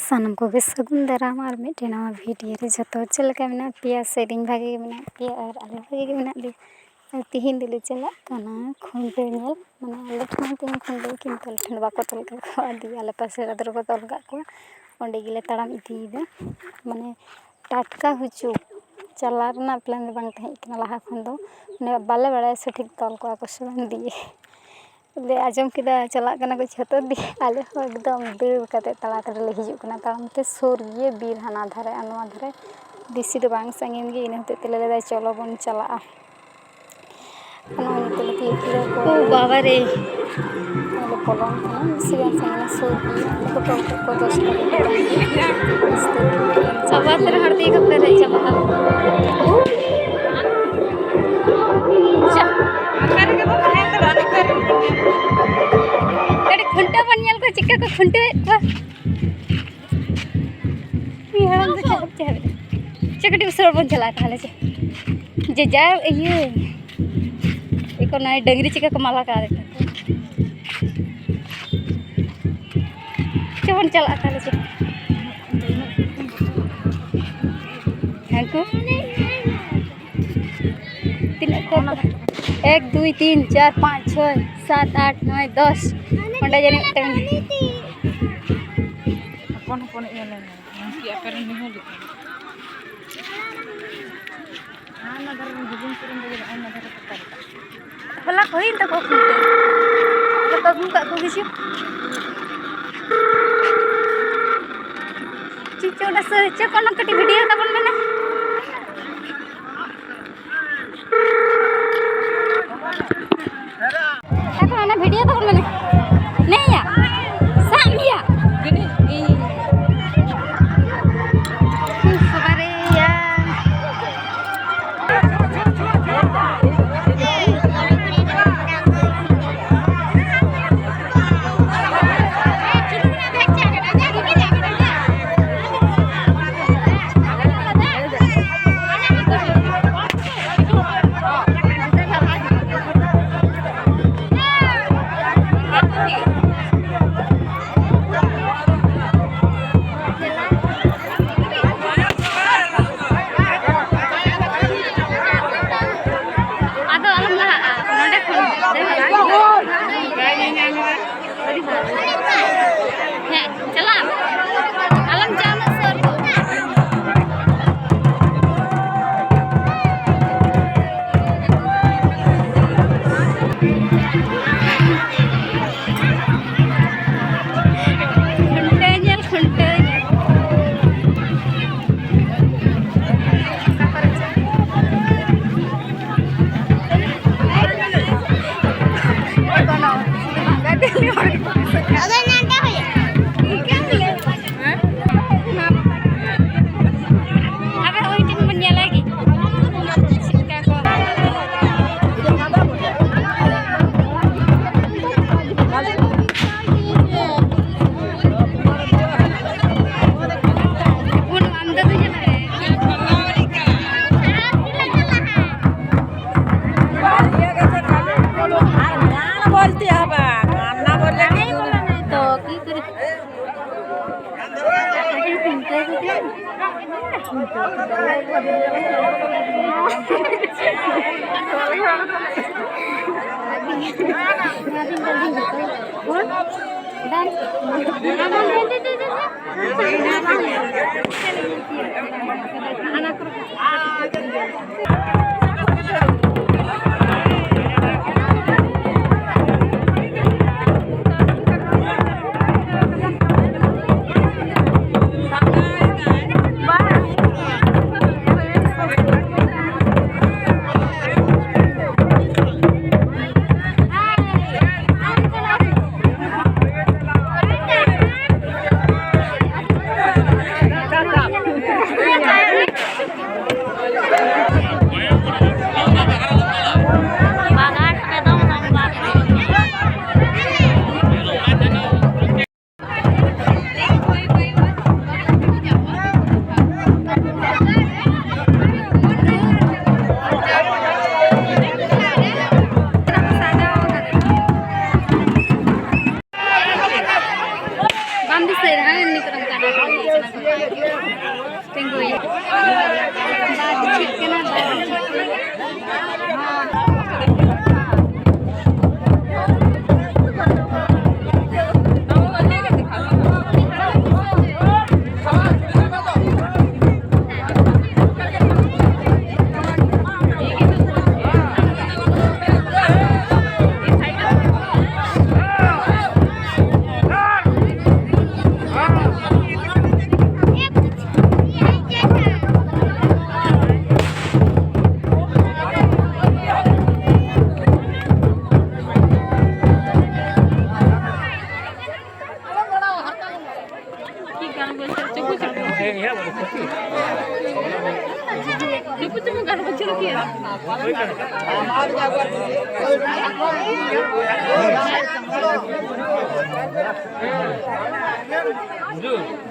सानम को सगुन दाराम और मिट्टे नवा वीडियो रे जो चलका में पे सेटिंग भागे में पे और आले भागे में ले तिहिन दिले चला कना खुंटे नेल माने आले ठन तिन खुंटे किंतल ठन बाको तल का आदि आले पासे रदर को तल का को ओंडे गिले ताड़ाम इदीदा माने टाटका हुचु चला रना प्लान बांग तहे इकना लहा खन दो ने बाले बड़ा से ठीक तल को आकर्षण दिए ले आजम किदा चला कना को छतो दी आले हो एकदम देर कते तला तले ले हिजु कना तामते सोरिए बीर हना धारे अनवा धारे दिसी दो बांग संगीन गे इन होते तले ले चलो बन चला अना तले की को बाबा रे आले पोलोन कना सिगान संगीन सोरिए को को दोस सब बात रे हरती कपड़े रे चला खुंटा बनियल को चिक्का को खुंटे को हम तो चकटी उसर बन चला थाले जे जा ये एको ना डंगरी चिक्का को माला का देता चवन चला थाले से हमको तीन को 1 2 3 4 5 6 7 8 9 10 Honda jadi teng. Apa ya lah? Nanti apa yang dihulu? Anak darah hubung turun dari anak darah tertarik. Pelak kau ini tak kau kunte. Lepas buka kau kisah. Cici udah search kau nak keti video kapan mana? Aku mana video kapan mana? नहीं या सामिया गनी खबरे या Thank you. Jujur,